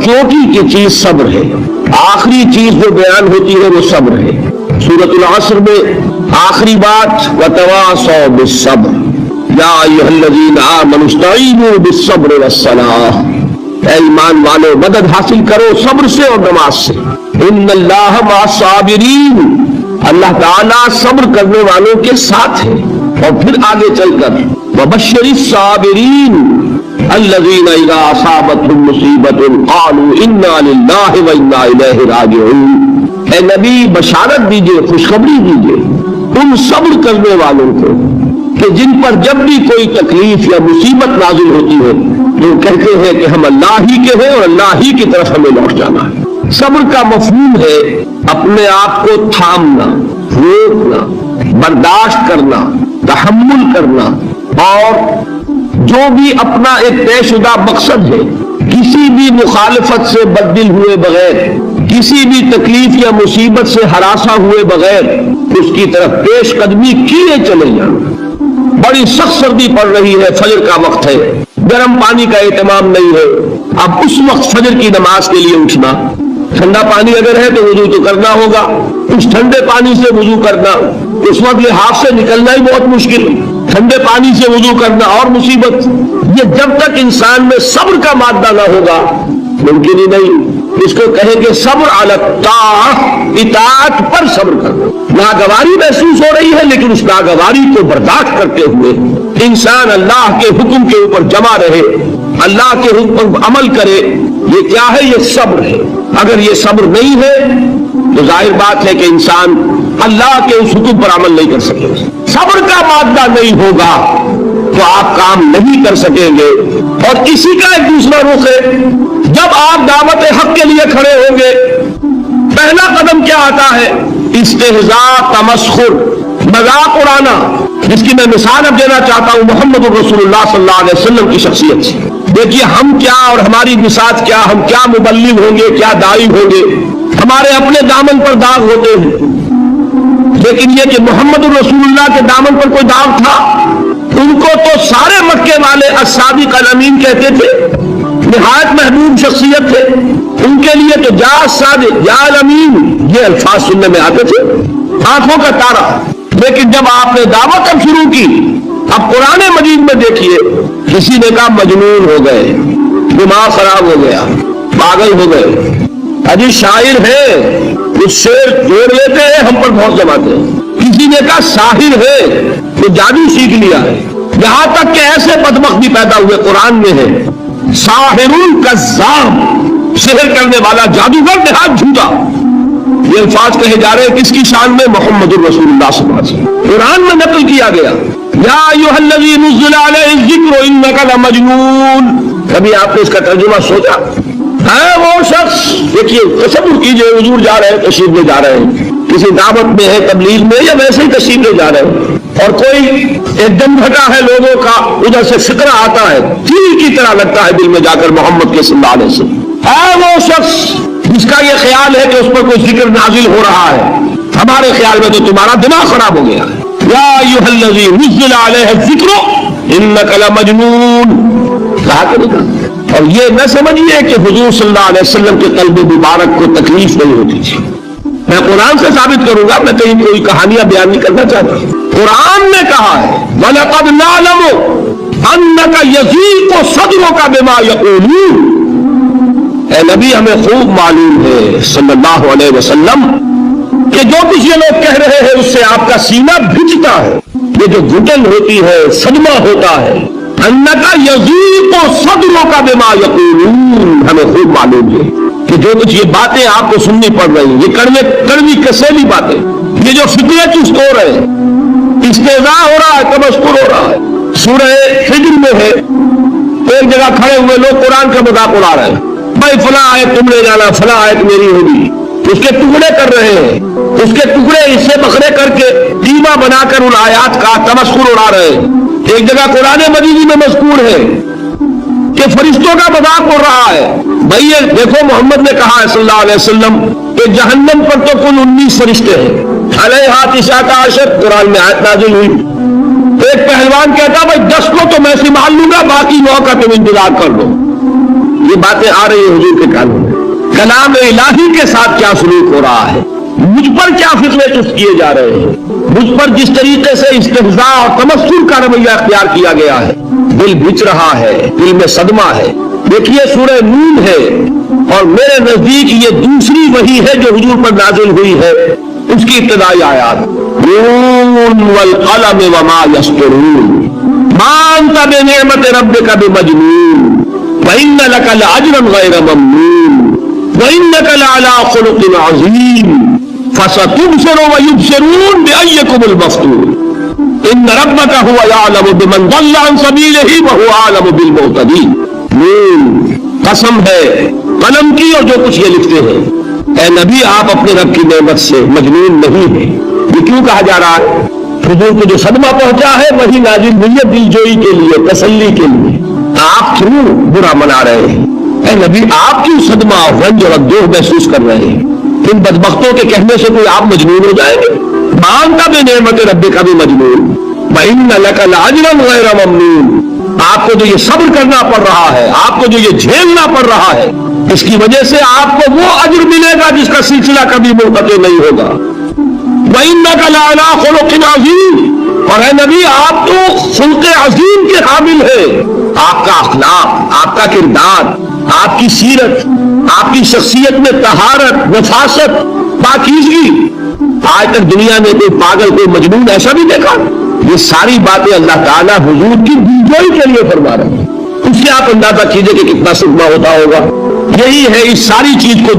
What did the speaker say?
چوٹی کی چیز صبر ہے، آخری چیز جو بیان ہوتی ہے وہ صبر ہے۔ سورۃ العصر میں آخری بات وتواصوا بالصبر یا ایھا الذین آمنوا استعینوا بالصبر والصلاۃ، اے ایمان والو مدد حاصل کرو صبر سے اور نماز سے۔ ان اللہ مع الصابرین، اللہ تعالیٰ صبر کرنے والوں کے ساتھ ہے۔ اور پھر آگے چل کر وبشر الصابرین الذین اذا اصابتهم مصیبۃ قالوا انا للہ وانا الیہ راجعون، اے نبی بشارت دیجئے، خوشخبری دیجئے ان صبر کرنے والوں کو کہ جن پر جب بھی کوئی تکلیف یا مصیبت نازل ہوتی ہے وہ کہتے ہیں کہ ہم اللہ ہی کے ہیں اور اللہ ہی کی طرف ہمیں لوٹ جانا ہے۔ صبر کا مفہوم ہے اپنے آپ کو تھامنا، روکنا، برداشت کرنا، تحمل کرنا، اور جو بھی اپنا ایک طے شدہ مقصد ہے کسی بھی مخالفت سے بددل ہوئے بغیر، کسی بھی تکلیف یا مصیبت سے ہراساں ہوئے بغیر اس کی طرف پیش قدمی کیے چلے جانا۔ بڑی سخت سردی پڑ رہی ہے، فجر کا وقت ہے، گرم پانی کا اہتمام نہیں ہے، اب اس وقت فجر کی نماز کے لیے اٹھنا، ٹھنڈا پانی اگر ہے تو وضو تو کرنا ہوگا، اس ٹھنڈے پانی سے وضو کرنا، اس وقت لحاظ سے نکلنا ہی بہت مشکل، ٹھنڈے پانی سے وضو کرنا اور مصیبت۔ یہ جب تک انسان میں صبر کا مادہ نہ ہوگا ممکن ہی نہیں۔ اس کو کہیں گے صبر علی الطاعہ، اطاعت پر صبر کرنا۔ ناگواری محسوس ہو رہی ہے لیکن اس ناگواری کو برداشت کرتے ہوئے انسان اللہ کے حکم کے اوپر جمع رہے، اللہ کے حکم پر عمل کرے، یہ کیا ہے؟ یہ صبر ہے۔ اگر یہ صبر نہیں ہے تو ظاہر بات ہے کہ انسان اللہ کے اس حکم پر عمل نہیں کر سکے۔ صبر کا مادہ نہیں ہوگا تو آپ کام نہیں کر سکیں گے۔ اور اسی کا ایک دوسرا رخ ہے، جب آپ دعوت حق کے لیے کھڑے ہوں گے پہلا قدم کیا آتا ہے؟ استہزاء، تمسخر، مذاق اڑانا، جس کی میں مثال اب دینا چاہتا ہوں محمد رسول اللہ صلی اللہ علیہ وسلم کی شخصیت سے۔ دیکھیے ہم کیا اور ہماری بساط کیا، ہم کیا مبلغ ہوں گے، کیا داعی ہوں گے، ہمارے اپنے دامن پر داغ ہوتے ہیں، لیکن یہ کہ محمد رسول اللہ کے دامن پر کوئی داغ تھا؟ ان کو تو سارے مکے والے الصادق الامین کہتے تھے، نہایت محبوب شخصیت تھے، ان کے لیے تو جا صادق یا الامین یہ الفاظ سننے میں آتے تھے، آنکھوں کا تارا۔ لیکن جب آپ نے دعوت اب شروع کی، اب قرآن مجید میں دیکھیے کسی نے کہا مجنون ہو گئے، دماغ خراب ہو گیا، پاگل ہو گئے، ابھی شاعر ہے کچھ شعر جوڑ لیتے ہیں ہم پر بہت جماتے ہیں، کسی نے کہا ساحر ہے وہ جادو سیکھ لیا ہے، یہاں تک کہ ایسے بدبخت بھی پیدا ہوئے قرآن میں ہے ساحر کذاب، سحر کرنے والا جادوگر نہایت جھوٹا۔ یہ الفاظ کہے جا رہے ہیں کس کی شان میں؟ محمد الرسول اللہ صلی اللہ علیہ وسلم۔ قرآن میں نقل کیا گیا یا ایھا الذی نزل علیہ الذکر انک لمجنون، کبھی آپ نے اس کا ترجمہ سوچا؟ ہے وہ شخص، دیکھیے تصور کیجئے حضور جا رہے ہیں، تشریف لے جا رہے ہیں، کسی دعوت میں ہے، تبلیغ میں، یا ویسے ہی تشریف لے جا رہے ہیں، اور کوئی ایک دم گھٹا ہے لوگوں کا، ادھر سے فکرہ آتا ہے، تیر کی طرح لگتا ہے دل میں جا کر محمد کے صلی اللہ علیہ وسلم۔ ہے وہ شخص جس کا یہ خیال ہے کہ اس پر کوئی ذکر نازل ہو رہا ہے، ہمارے خیال میں تو تمہارا دماغ خراب ہو گیا ہے۔ یا ایھا الذی نزل علیہ الذکر انک لمجنون، کہا کہ نہیں کہا؟ اور یہ نہ سمجھیے کہ حضور صلی اللہ علیہ وسلم کے قلب مبارک کو تکلیف نہیں ہوتی تھی، میں قرآن سے ثابت کروں گا، میں کہیں کوئی کہانیاں بیان نہیں کرنا چاہتا۔ قرآن نے کہا ہے وَلَقَدْ نَعْلَمُ أَنَّكَ يَضِيقُ صَدْرُكَ بِمَا يَقُولُونَ، اے نبی ہمیں خوب معلوم ہے صلی اللہ علیہ وسلم کہ جو کچھ یہ لوگ کہہ رہے ہیں اس سے آپ کا سینہ بھجتا ہے، یہ جو گھٹن ہوتی ہے، صدمہ ہوتا ہے۔ أَنَّكَ يَضِيقُ صَدْرُكَ بِمَا يَقُولُونَ، ہمیں خوب معلوم ہے کہ جو کچھ یہ باتیں آپ کو سننی پڑ رہی ہیں، یہ کڑوی کسیلی باتیں، یہ جو فکرے چست ہو رہے ہیں، استہزاء ہو رہا ہے، تمسخر ہو رہا ہے۔ سورہ حجر میں ہے ایک جگہ کھڑے ہوئے لوگ قرآن کا مذاق اڑا رہے ہیں، بھائی فلاں آیت تم لے جانا، فلاں آیت میری ہوگی، اس کے ٹکڑے کر رہے ہیں، اس کے ٹکڑے حصے بکھرے کر کے ڈیما بنا کر ان آیات کا تمسخر اڑا رہے ہیں۔ ایک جگہ قرآن مجید میں مذکور ہے کہ فرشتوں کا مذاق اڑ رہا ہے۔ بھائی یہ دیکھو محمد نے کہا ہے صلی اللہ علیہ وسلم کہ جہنم پر تو کل 19 فرشتے ہیں، علیہا 19 قرآن میں آیت نازل ہوئی۔ ایک پہلوان کہتا بھائی 10 کو تو میں سنبھال لوں گا، باقی 9 کا تم انتظار کر لو۔ یہ باتیں آ رہی ہیں حضور کے کانوں میں، کلام الہی کے ساتھ کیا سلوک ہو رہا ہے، مجھ پر کیا فتوے چست کیے جا رہے ہیں، مجھ پر جس طریقے سے استہزاء اور تمسخر کا رویہ اختیار کیا گیا ہے، دل بھچ رہا ہے، دل میں صدمہ ہے۔ دیکھیے سورہ نون ہے، اور میرے نزدیک یہ دوسری وحی ہے جو حضور پر نازل ہوئی ہے، اس کی ابتدائی آیات، نون والقلم وما یسطرون ما انت بنعمت ربک بمجنون وان لک لاجرا غیر ممنون وانک لعلی خلق عظیم فستبصر ویبصرون بأیکم المفتون ان ربک هو یعلم بمن ضل عن سبیلہ وهو اعلم بالمہتدین۔ نون قسم ہے قلم کی اور جو کچھ یہ لکھتے ہیں، اے نبی آپ اپنے رب کی نعمت سے مجنون نہیں ہیں۔ یہ کیوں کہا جا رہا ہے؟ حضور کو جو صدمہ پہنچا ہے وہی نازل ہوئی ہے دل جوئی کے لیے، تسلی کے لیے۔ آپ کیوں برا منا رہے ہیں؟ اے نبی آپ کیوں صدمہ، رنج اور اندوہ محسوس کر رہے ہیں؟ ان بدبختوں کے کہنے سے کوئی آپ مجنون ہو جائیں گے؟ مانتا بے نعمت رب کا بھی مجنون وَإِنَّ لَكَ لَأَجْرًا غَيْرَ مَمْنُونٍ۔ آپ کو جو یہ صبر کرنا پڑ رہا ہے، آپ کو جو یہ جھیلنا پڑ رہا ہے، اس کی وجہ سے آپ کو وہ اجر ملے گا جس کا سلسلہ کبھی منقطع نہیں ہوگا۔ وَإِنَّكَ لَعَلَىٰ خُلُقٍ عَظِيمٍ، اور اے نبی آپ تو خلق عظیم کے حامل ہیں۔ آپ کا اخلاق، آپ کا کردار، آپ کی سیرت، آپ کی شخصیت میں طہارت، نفاست، پاکیزگی، آج تک دنیا میں کوئی پاگل، کوئی مجنون ایسا بھی دیکھا؟ یہ ساری باتیں اللہ تعالیٰ حضور کی دلجوئی کے لیے فرما رہے ہیں۔ اس سے آپ اندازہ کیجئے کہ کتنا صدمہ ہوتا ہوگا۔ یہی ہے اس ساری چیز کو